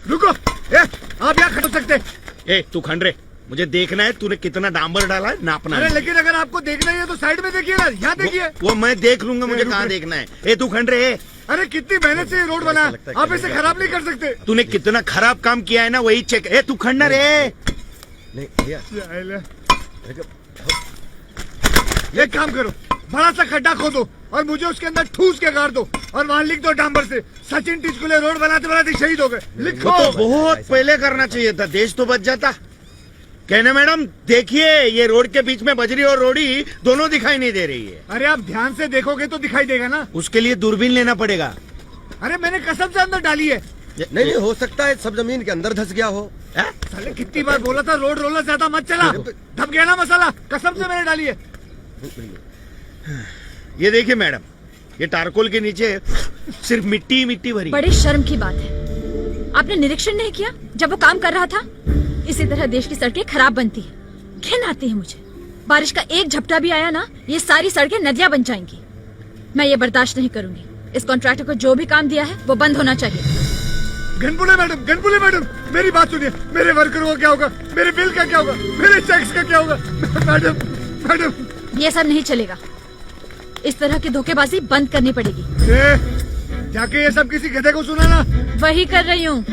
रुको, आप यहाँ खड़े हो सकते। तू खंडरे, मुझे देखना है तूने कितना डांबर डाला है, नापना अरे है। लेकिन अगर आपको देखना ही है तो साइड में देखिए ना, यहाँ देखिए। वो मैं देख लूंगा, मुझे कहाँ देखना है। तू खंडरे, अरे कितनी मेहनत से ये रोड बना, आप इसे खराब नहीं कर सकते। तूने कितना खराब काम किया है ना, वही चेक। तू खंडर है। एक काम करो, बड़ा सा खड्डा खोदो और मुझे उसके अंदर ठूस के गाड़ दो और वहाँ लिख दो डांबर से, सचिन टिचकुले रोड बनाते बनाते शहीद हो गए। लिखो। वो तो बहुत पहले करना चाहिए था, देश तो बच जाता। कहने मैडम देखिए, ये रोड के बीच में बजरी और रोड़ी दोनों दिखाई नहीं दे रही है। अरे आप ध्यान से देखोगे तो दिखाई देगा ना। उसके लिए दूरबीन लेना पड़ेगा। अरे मैंने कसम से अंदर डाली है। नहीं, हो सकता है सब जमीन के अंदर धस गया हो। साले कितनी बार बोला था रोड रोलर ज्यादा मत चला, दब गया ना मसाला। कसम से मैंने डाली है। ये देखिए मैडम, ये टारकोल के नीचे सिर्फ मिट्टी मिट्टी भरी। बड़े शर्म की बात है, आपने निरीक्षण नहीं किया जब वो काम कर रहा था? इसी तरह देश की सड़कें खराब बनती है। घिन आती है मुझे। बारिश का एक झपटा भी आया ना, ये सारी सड़कें नदियां बन जाएंगी। मैं ये बर्दाश्त नहीं करूंगी। इस कॉन्ट्रैक्टर को जो भी काम दिया है वो बंद होना चाहिए। गनपुले मैडम, मेरी बात सुनिए। मेरे वर्करों का क्या होगा, मेरे बिल का क्या होगा, मेरे टैक्स का क्या होगा? मैडम ये सब नहीं चलेगा। इस तरह की धोखेबाजी बंद करनी पड़ेगी। जाके ये सब किसी गधे को सुनाना। वही कर रही हूँ।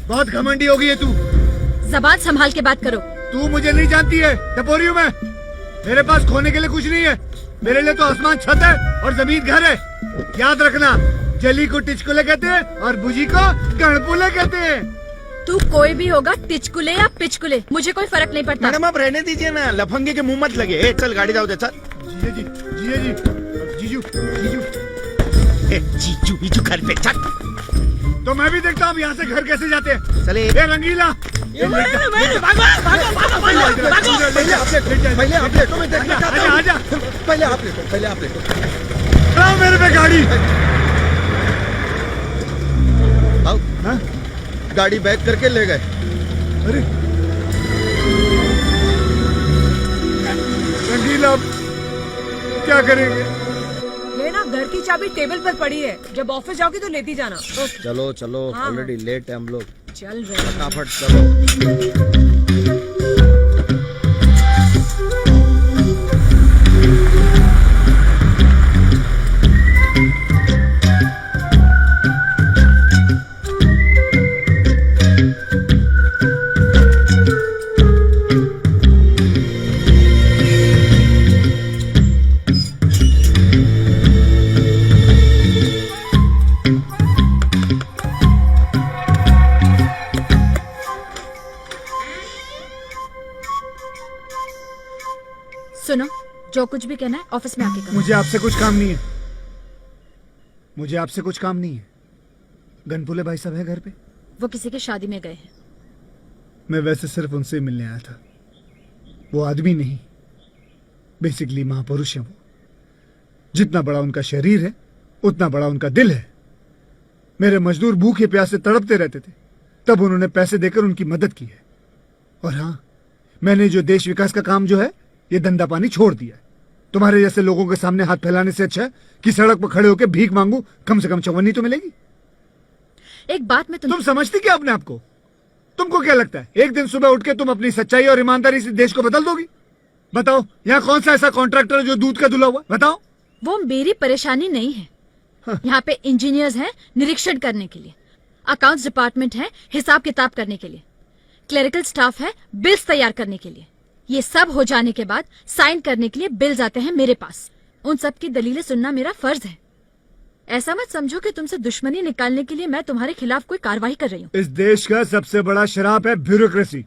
बहुत घमंडी हो गई है तू। जबान संभाल के बात करो। तू मुझे नहीं जानती है, टपोरी हूँ मैं। मेरे पास खोने के लिए कुछ नहीं है। मेरे लिए तो आसमान छत है और जमीन घर है। याद रखना, जली को टिचकुले कहते हैं और बुझी को गणपुले कहते हैं। तू कोई भी होगा, टिचकुले या पिचकुले, मुझे कोई फर्क नहीं पड़ता। मैडम आप रहने दीजिए ना, लफंगे के मुंह मत लगे। चल गाड़ी जाओ दे। चल जीजू बीजू घर पे चल। तो मैं भी देखता हूँ यहाँ से घर कैसे जाते हैं। चले। रंगीला, पहले आप लेटो, मैं देखना चाहता हूँ। आजा। पहले आप लेटो। चलाओ मेरे पे गाड़ी। आओ। गाड़ी बैक करके ले गए। अरे रंगीला, क्या करेंगे? लेना, घर की चाबी टेबल पर पड़ी है। जब ऑफिस जाओगी तो लेती जाना। चलो, हाँ। ऑलरेडी लेट है हम लोग। चल रहे फटाफट चलो। सुनो, जो कुछ भी कहना है ऑफिस में आके करो। मुझे आपसे कुछ काम नहीं है। गनपुले भाई साहब है घर पे? वो किसी की शादी में गए हैं। मैं वैसे सिर्फ उनसे मिलने आया था। वो आदमी नहीं, बेसिकली महापुरुष है वो। जितना बड़ा उनका शरीर है उतना बड़ा उनका दिल है। मेरे मजदूर भूखे प्यासे तड़पते रहते थे, तब उन्होंने पैसे देकर उनकी मदद की है। और हाँ, मैंने जो देश विकास का काम जो है, ये धंधा पानी छोड़ दिया है। तुम्हारे जैसे लोगों के सामने हाथ फैलाने से अच्छा है कि सड़क पर खड़े होकर भीख मांगू। कम से कम चौवन्नी तो मिलेगी। एक बात में तुम समझती क्या अपने आप को? तुमको क्या लगता है एक दिन सुबह उठ के तुम अपनी सच्चाई और ईमानदारी से देश को बदल दोगी? बताओ, यहाँ कौन सा ऐसा कॉन्ट्रैक्टर है जो दूध का धुला हुआ? बताओ। वो मेरी परेशानी नहीं है। हाँ। यहाँ पे इंजीनियर्स हैं निरीक्षण करने के लिए, अकाउंट्स डिपार्टमेंट है हिसाब किताब करने के लिए, क्लेरिकल स्टाफ है बिल्स तैयार करने के लिए। ये सब हो जाने के बाद साइन करने के लिए बिल्स आते हैं मेरे पास। उन सब की दलीलें सुनना मेरा फर्ज है। ऐसा मत समझो कि तुमसे दुश्मनी निकालने के लिए मैं तुम्हारे खिलाफ कोई कार्रवाई कर रही हूँ। इस देश का सबसे बड़ा शराब है ब्यूरोक्रेसी।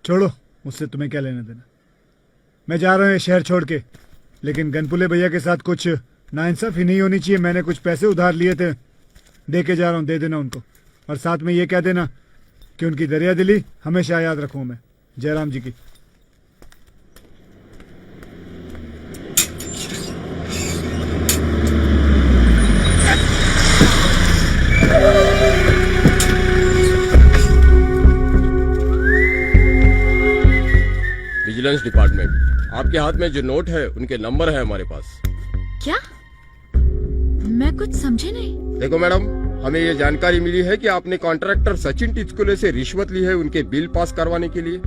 छोड़ो, मुझसे तुम्हें क्या लेना देना। मैं जा रहा हूँ ये शहर छोड़ के, लेकिन गनपुले भैया के साथ कुछ नाइंसाफी नहीं होनी चाहिए। मैंने कुछ पैसे उधार लिए थे, दे के जा रहा हूँ, दे देना उनको। और साथ में ये कह देना कि उनकी दरिया दिली हमेशा याद रखूँ मैं। जयराम जी की। विजिलेंस डिपार्टमेंट, आपके हाथ में जो नोट है उनके नंबर है हमारे पास। क्या? मैं कुछ समझे नहीं। देखो मैडम, हमें ये जानकारी मिली है कि आपने कॉन्ट्रैक्टर सचिन टिचकुले से रिश्वत ली है उनके बिल पास करवाने के लिए।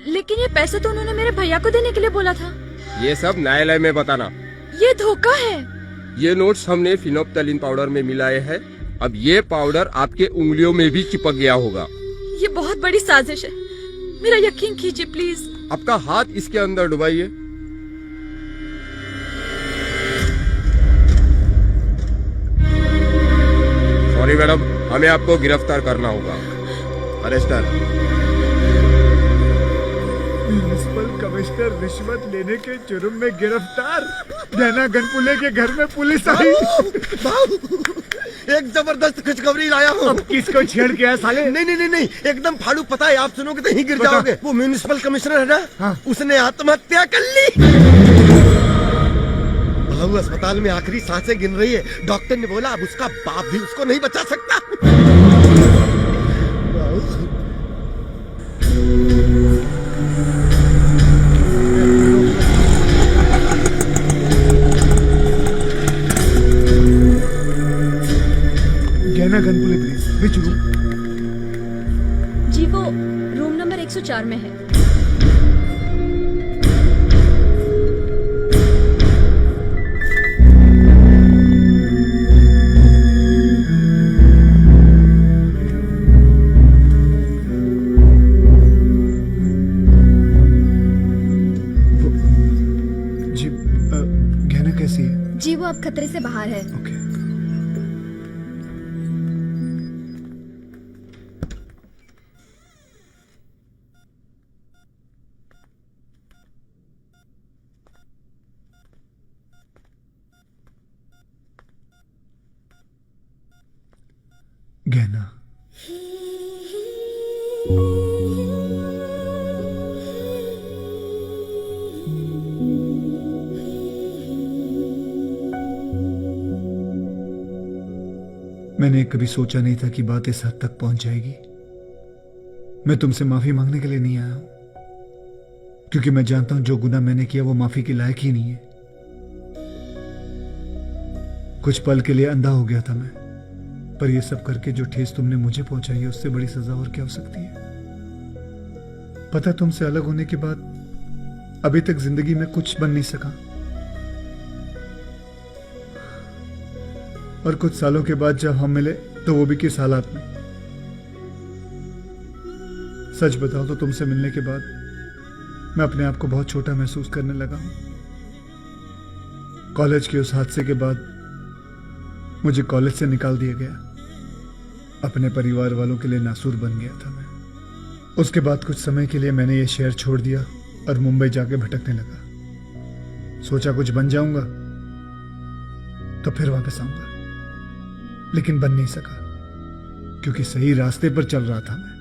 लेकिन ये पैसे तो उन्होंने मेरे भैया को देने के लिए बोला था। ये सब न्यायालय में बताना। ये धोखा है। ये नोट्स हमने फिनोप्टैलिन पाउडर में मिलाए हैं। अब ये पाउडर आपके उंगलियों में भी चिपक गया होगा। ये बहुत बड़ी साजिश है, मेरा यकीन कीजिए प्लीज। आपका हाथ इसके अंदर डुबाइए। सॉरी मैडम, हमें आपको गिरफ्तार करना होगा। अरेस्टर। म्युनिसिपल कमिश्नर रिश्वत लेने के जुर्म में गिरफ्तार। गहना गनपुले के घर में पुलिस आई। एक जबरदस्त खुशखबरी लाया हूँ। अब किसको छेड़ के आया साले? नहीं नहीं नहीं नहीं, एकदम फाड़ू। पता है, आप सुनोगे तो ही गिर बता। जाओगे। वो म्युनिसिपल कमिश्नर है ना, हाँ। उसने आत्महत्या कर ली। बहू अस्पताल में आखिरी सांसें गिन रही है। डॉक्टर ने बोला अब उसका बाप भी उसको नहीं बचा सकता। गहना गनपुले प्लीज, विच रूम? जी वो रूम नंबर 104 में है। जी गहना कैसी है? जी वो अब खतरे से बाहर है। ओके। गहना, मैंने कभी सोचा नहीं था कि बात इस हद तक पहुंच जाएगी। मैं तुमसे माफी मांगने के लिए नहीं आया हूं, क्योंकि मैं जानता हूं जो गुनाह मैंने किया वो माफी के लायक ही नहीं है। कुछ पल के लिए अंधा हो गया था मैं, पर यह सब करके जो ठेस तुमने मुझे पहुंचाई है उससे बड़ी सजा और क्या हो सकती है? पता, तुमसे अलग होने के बाद अभी तक जिंदगी में कुछ बन नहीं सका, और कुछ सालों के बाद जब हम मिले तो वो भी किस हालात में। सच बताओ तो तुमसे मिलने के बाद मैं अपने आप को बहुत छोटा महसूस करने लगा हूं। कॉलेज के उस हादसे के बाद मुझे कॉलेज से निकाल दिया गया। अपने परिवार वालों के लिए नासूर बन गया था मैं। उसके बाद कुछ समय के लिए मैंने ये शहर छोड़ दिया और मुंबई जाके भटकने लगा। सोचा कुछ बन जाऊंगा तो फिर वापस आऊंगा, लेकिन बन नहीं सका, क्योंकि सही रास्ते पर चल रहा था मैं।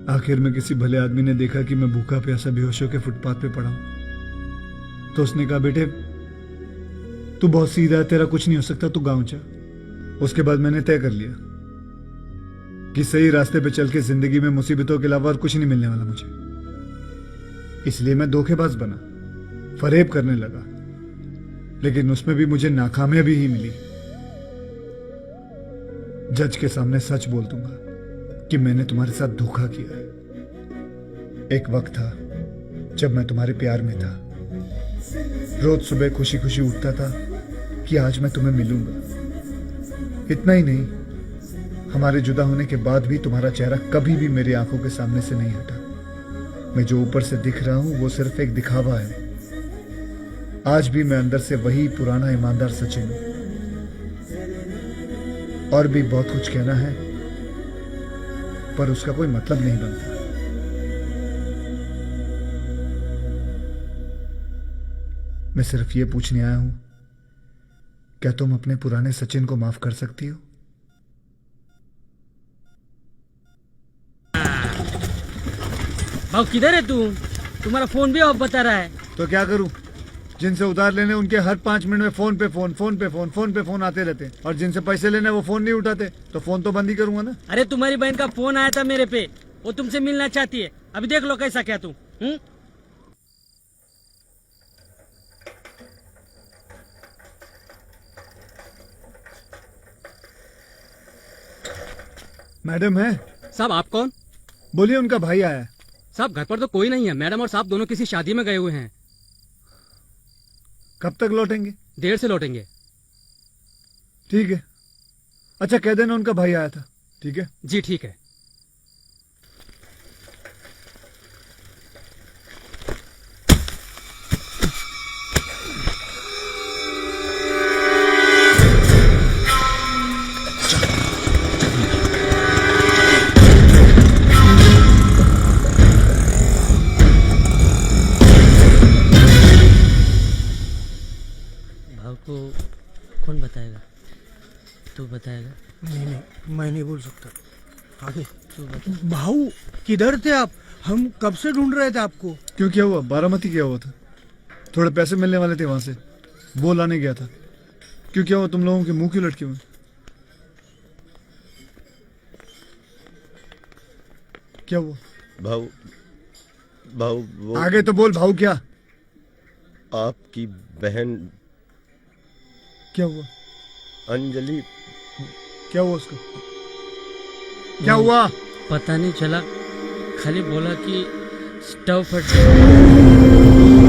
आखिर में किसी भले आदमी ने देखा कि मैं भूखा प्यासा बेहोश होकर फुटपाथ पे पड़ा हूं, तो उसने कहा, बेटे तू बहुत सीधा है, तेरा कुछ नहीं हो सकता, तू गांव जा। उसके बाद मैंने तय कर लिया कि सही रास्ते पे चल के जिंदगी में मुसीबतों के अलावा और कुछ नहीं मिलने वाला मुझे। इसलिए मैं धोखेबाज बना, फरेब करने लगा, लेकिन उसमें भी मुझे नाकामयाबी ही मिली। जज के सामने सच बोल दूंगा कि मैंने तुम्हारे साथ धोखा किया है। एक वक्त था जब मैं तुम्हारे प्यार में था। रोज सुबह खुशी खुशी उठता था कि आज मैं तुम्हें मिलूंगा। इतना ही नहीं, हमारे जुदा होने के बाद भी तुम्हारा चेहरा कभी भी मेरी आंखों के सामने से नहीं हटा। मैं जो ऊपर से दिख रहा हूं वो सिर्फ एक दिखावा है। आज भी मैं अंदर से वही पुराना ईमानदार सचिन हूं। और भी बहुत कुछ कहना है, पर उसका कोई मतलब नहीं बनता। मैं सिर्फ ये पूछने आया हूं, क्या तुम अपने पुराने सचिन को माफ कर सकती हो? भाव किधर है तू? तुम्हारा फोन भी ऑफ बता रहा है। तो क्या करूं? जिनसे उधार लेने उनके हर 5 मिनट में फोन पे फोन आते रहते हैं, और जिनसे पैसे लेने वो फोन नहीं उठाते, तो फोन तो बंद ही करूंगा ना। अरे तुम्हारी बहन का फोन आया था मेरे पे, वो तुमसे मिलना चाहती है। अभी देख लो कैसा क्या तू। मैडम है? साहब आप कौन? बोलिए, उनका भाई आया है। साहब घर पर तो कोई नहीं है, मैडम और साहब दोनों किसी शादी में गए हुए हैं। कब तक लौटेंगे? देर से लौटेंगे। ठीक है। अच्छा, कह देना उनका भाई आया था। ठीक है? जी ठीक है। भाव को कौन बताएगा? तू बताएगा? नहीं, मैं नहीं बोल सकता। आगे तू बता। भाऊ, किधर थे आप? हम कब से ढूंढ रहे थे आपको। क्यों, क्या हुआ? बारामती क्या हुआ था? थोड़े पैसे मिलने वाले थे वहां से, वो लाने गया था। क्यों, क्या हुआ? तुम लोगों के मुंह क्यों लटके हुए? क्या हुआ? भाऊ, भाऊ वो आगे तो बोल भाऊ। क्या आपकी बहन क्या हुआ? अंजलि। क्या हुआ उसको? क्या हुआ? पता नहीं चला, खाली बोला कि स्टव फट गया।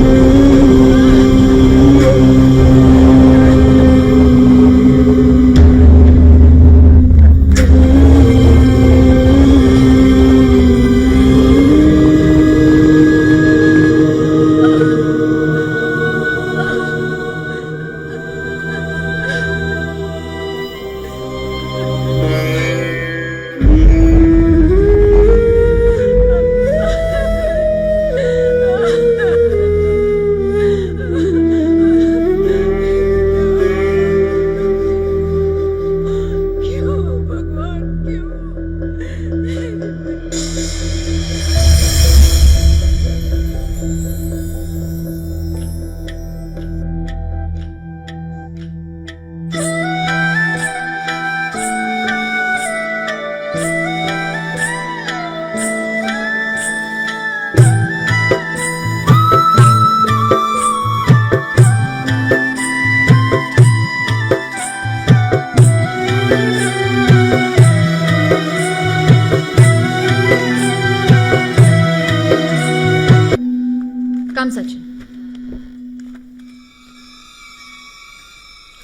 कम सचिन,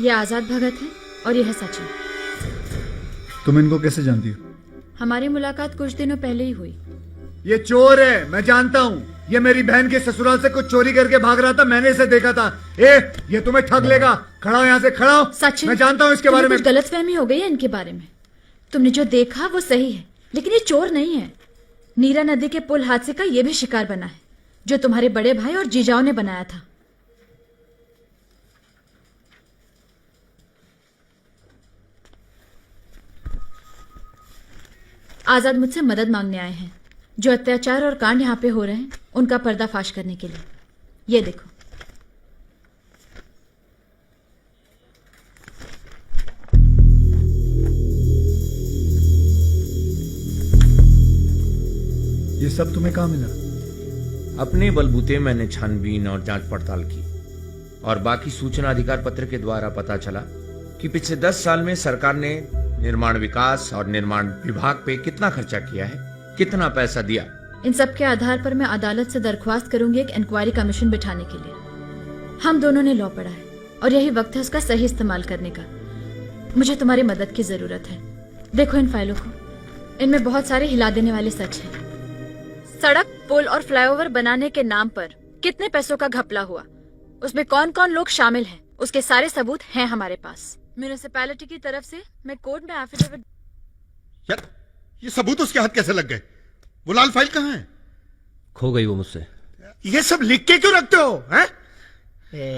ये आजाद भगत है और ये है सचिन। तुम इनको कैसे जानती हो? हमारी मुलाकात कुछ दिनों पहले ही हुई। ये चोर है, मैं जानता हूँ। ये मेरी बहन के ससुराल से कुछ चोरी करके भाग रहा था, मैंने इसे देखा था। ये तुम्हें ठग लेगा। खड़ा हो यहाँ से, खड़ा हो। सचिन, मैं जानता हूँ इसके बारे में। कुछ गलतफहमी हो गई है इनके बारे में। तुमने जो देखा वो सही है, लेकिन ये चोर नहीं है। नीरा नदी के पुल हादसे का ये भी शिकार बना है, जो तुम्हारे बड़े भाई और जीजाओ ने बनाया था। आजाद मुझसे मदद मांगने आए हैं। जो अत्याचार और कांड यहाँ पे हो रहे हैं उनका पर्दाफाश करने के लिए। ये देखो। ये सब तुम्हें कहाँ मिला? अपने बलबूते मैंने छानबीन और जांच पड़ताल की और बाकी सूचना अधिकार पत्र के द्वारा पता चला कि पिछले 10 साल में सरकार ने निर्माण विकास और निर्माण विभाग पे कितना खर्चा किया है, कितना पैसा दिया। इन सब के आधार पर मैं अदालत से दरख्वास्त करूंगी एक इंक्वायरी कमीशन बिठाने के लिए। हम दोनों ने लॉ पढ़ा है और यही वक्त है उसका सही इस्तेमाल करने का। मुझे तुम्हारी मदद की जरूरत है। देखो इन फाइलों को, इनमें बहुत सारे हिला देने वाले सच हैं। सड़क, पुल और फ्लाईओवर बनाने के नाम पर कितने पैसों का घपला हुआ, उसमें कौन कौन लोग शामिल हैं, उसके सारे सबूत हैं हमारे पास। म्युनिसिपैलिटी की तरफ से मैं कोर्ट में एफिडेविट। यार, ये सबूत उसके हाथ कैसे लग गए? वो लाल फाइल कहाँ है? खो गई वो मुझसे। ये सब लिख के क्यों रखते हो? हैं?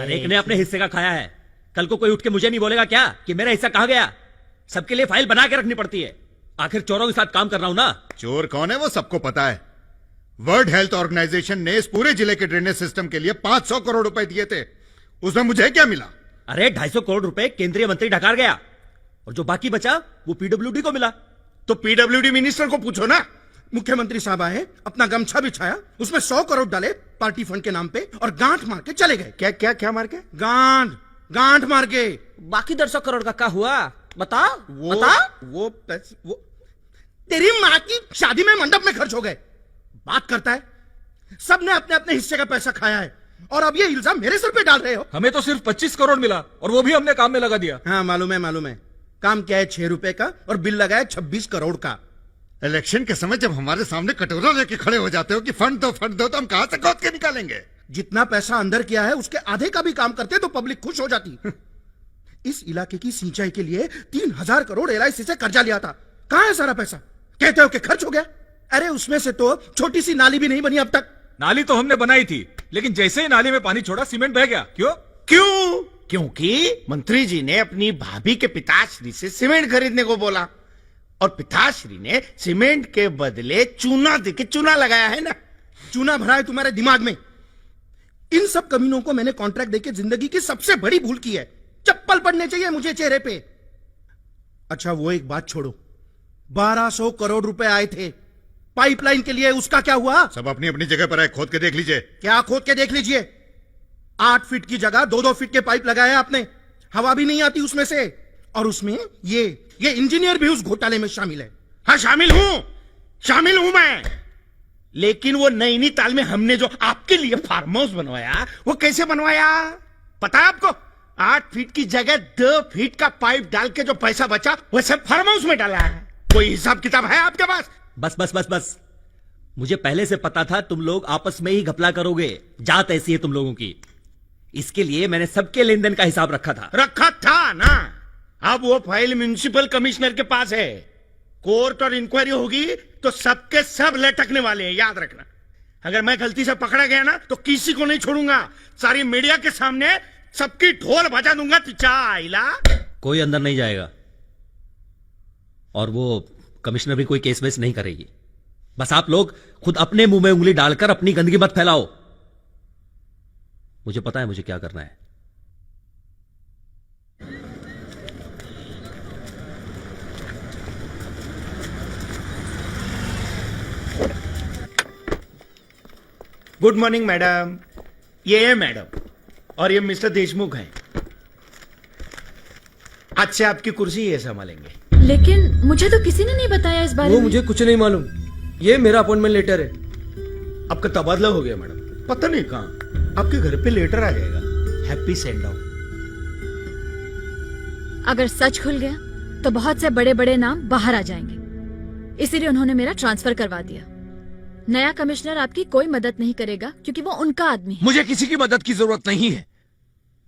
हर एक ने अपने हिस्से का खाया है। कल को कोई उठ के मुझे नहीं बोलेगा क्या कि मेरा हिस्सा कहाँ गया? सबके लिए फाइल बना के रखनी पड़ती है। आखिर चोरों के साथ काम कर रहा हूं ना। चोर कौन है वो सबको पता है। वर्ल्ड हेल्थ ऑर्गेनाइजेशन ने इस पूरे जिले के ड्रेनेज सिस्टम के लिए 500 करोड़ रुपए दिए थे। उसमें मुझे क्या मिला? अरे 250 करोड़ रुपए केंद्रीय मंत्री ढकार गया और जो बाकी बचा वो पीडब्ल्यूडी को मिला। तो पीडब्ल्यूडी मिनिस्टर को पूछो ना। मुख्यमंत्री साहब आए, अपना गमछा बिछाया, उसमें 100 करोड़ डाले पार्टी फंड के नाम पे और गांठ मार के चले गए। क्या क्या क्या मार के? गांठ मार के। बाकी 150 करोड़ का क्या हुआ? बता वो बता। वो पैसे वो तेरी माँ की शादी में मंडप में खर्च हो गए। बात करता है, सबने अपने अपने हिस्से का पैसा खाया है और अब ये इल्जाम मेरे सर पे डाल रहे हो। हमें तो सिर्फ 25 करोड़ मिला और वो भी हमने काम में लगा दिया। हाँ मालूम है। काम क्या है 6 रुपए का और बिल लगा है 26 करोड़ का। इलेक्शन के समय जब हमारे सामने कटोरा लेके खड़े हो जाते हो कि फंड दो तो हम कहां से खोद के निकालेंगे? जितना पैसा अंदर किया है उसके आधे का भी काम करते तो पब्लिक खुश हो जाती। इस इलाके की सिंचाई के लिए 3000 करोड़ LIC से कर्जा लिया था। कहां है सारा पैसा? कहते हो कि खर्च हो गया। अरे उसमें से तो छोटी सी नाली भी नहीं बनी अब तक। नाली तो हमने बनाई थी, लेकिन जैसे ही नाली में पानी छोड़ा सीमेंट बह गया। क्यों? क्योंकि मंत्री जी ने अपनी भाभी के पिताश्री से सीमेंट खरीदने को बोला और पिताश्री ने सीमेंट के बदले चूना देके चूना लगाया है ना। चूना भरा है तुम्हारे दिमाग में। इन सब कमीनों को मैंने कॉन्ट्रैक्ट देके जिंदगी की सबसे बड़ी भूल की है। चप्पल पड़ने चाहिए मुझे चेहरे पे। अच्छा वो एक बात छोड़ो, 1200 करोड़ रुपए आए थे पाइपलाइन के लिए, उसका क्या हुआ? सब अपनी अपनी जगह पर है, खोद के देख लीजिए। क्या खोद के देख लीजिए? 8 फीट की जगह 2-2 फीट के पाइप लगाए आपने, हवा भी नहीं आती उसमें से। और उसमें ये इंजीनियर भी उस घोटाले में शामिल है। हाँ शामिल हूं मैं, लेकिन वो नैनीताल में हमने जो आपके लिए फार्म हाउस बनवाया वो कैसे बनवाया पता है आपको? 8 फीट की जगह 2 फीट का पाइप डाल के जो पैसा बचा वो सब फार्म हाउस में डाला है। कोई हिसाब किताब है आपके पास? बस मुझे पहले से पता था तुम लोग आपस में ही घपला करोगे। जात ऐसी है तुम लोगों की। इसके लिए मैंने सबके लेन देन का हिसाब रखा था ना। अब वो फाइल म्युनिसिपल कमिश्नर के पास है। कोर्ट और इंक्वायरी होगी तो सबके सब लटकने वाले हैं, याद रखना। अगर मैं गलती से पकड़ा गया ना तो किसी को नहीं छोड़ूंगा। सारी मीडिया के सामने सबकी ढोल बजा दूंगा। तिचाइला कोई अंदर नहीं जाएगा और वो कमिश्नर भी कोई केस वेस नहीं करेगी। बस आप लोग खुद अपने मुंह में उंगली डालकर अपनी गंदगी मत फैलाओ। मुझे पता है मुझे क्या करना है। Good morning madam. ये है मैडम और ये मिस्टर देशमुख हैं। आज से आपकी कुर्सी ये संभालेंगे। लेकिन मुझे तो किसी ने नहीं बताया इस बारे में। मुझे कुछ नहीं मालूम। ये मेरा अपॉइंटमेंट लेटर है। आपका तबादला हो गया मैडम। पता नहीं कहां आपके घर पे लेटर आ जाएगा। Happy send off. अगर सच खुल गया तो बहुत से बड़े बड़े नाम बाहर आ जाएंगे। इसीलिए उन्होंने मेरा ट्रांसफर करवा दिया। नया कमिश्नर आपकी कोई मदद नहीं करेगा क्योंकि वो उनका आदमी है। मुझे किसी की मदद की जरूरत नहीं है।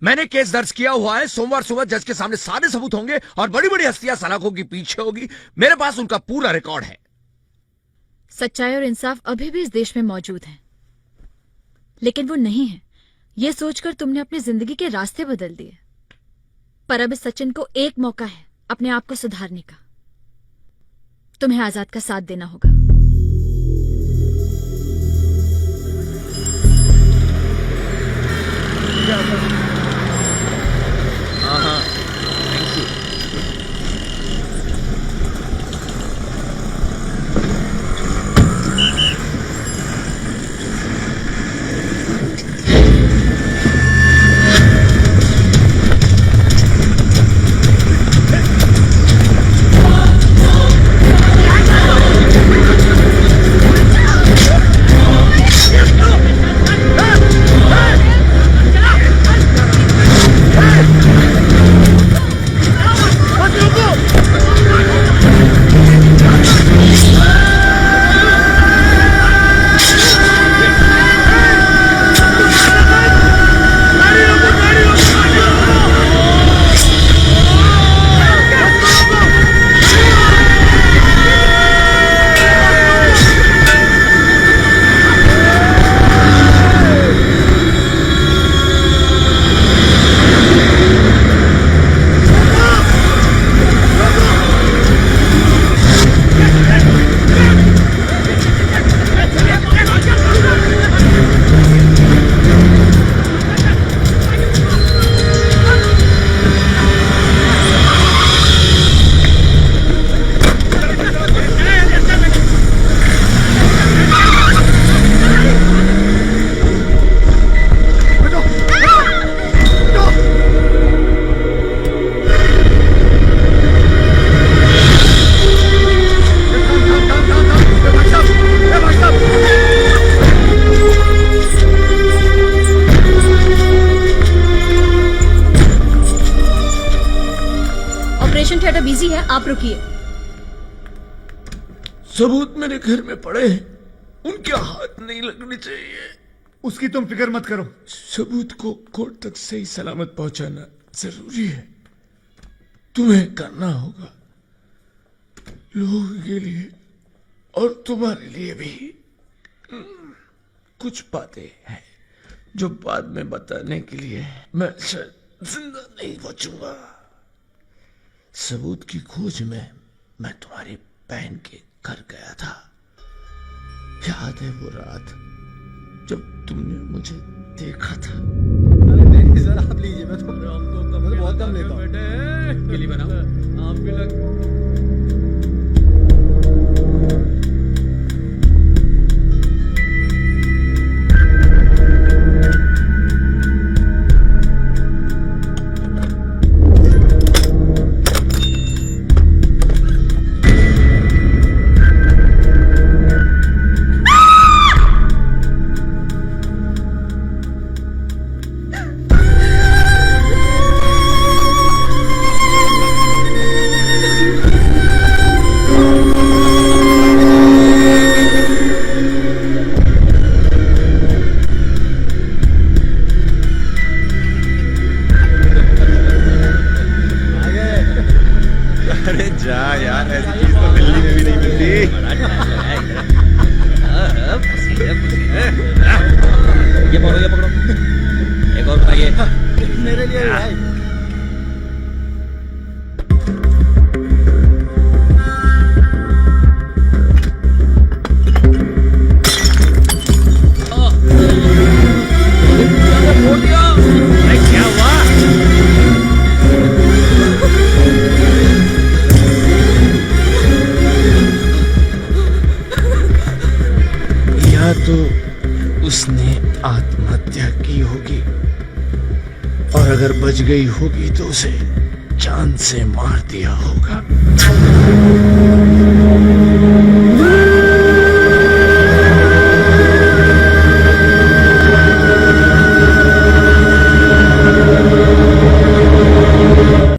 मैंने केस दर्ज किया हुआ है। सोमवार सुबह जज के सामने सारे सबूत होंगे और बड़ी बड़ी हस्तियां सलाखों के पीछे होगी। मेरे पास उनका पूरा रिकॉर्ड है। सच्चाई और इंसाफ अभी भी इस देश में मौजूद है, लेकिन वो नहीं है। ये सोचकर तुमने अपनी जिंदगी के रास्ते बदल दिए। पर अब इस सचिन को एक मौका है अपने आप को सुधारने का। तुम्हें आजाद का साथ देना होगा। हाँ thank you. Operation theatre busy है, आप रुकिए। सबूत मेरे घर में पड़े हैं, उनके हाथ नहीं लगने चाहिए। उसकी तुम फिक्र मत करो। सबूत को कोर्ट तक सही सलामत पहुंचाना जरूरी है। तुम्हें करना होगा, लोगों के लिए और तुम्हारे लिए भी। कुछ बातें हैं जो बाद में बताने के लिए मैं शायद जिंदा नहीं बचूंगा। सबूत की खोज में मैं तुम्हारी बहन के घर गया था। याद है वो रात जब तुमने मुझे देखा था? नहीं सर, आप लीजिए, मैं तो बहुत कम लेता हूँ। आप भी लग ये पकड़ो, एक और बताइए। मेरे लिए भाई। क्या हुआ? या तो उसने आत्महत्या की होगी, और अगर बच गई होगी तो उसे जान से मार दिया होगा।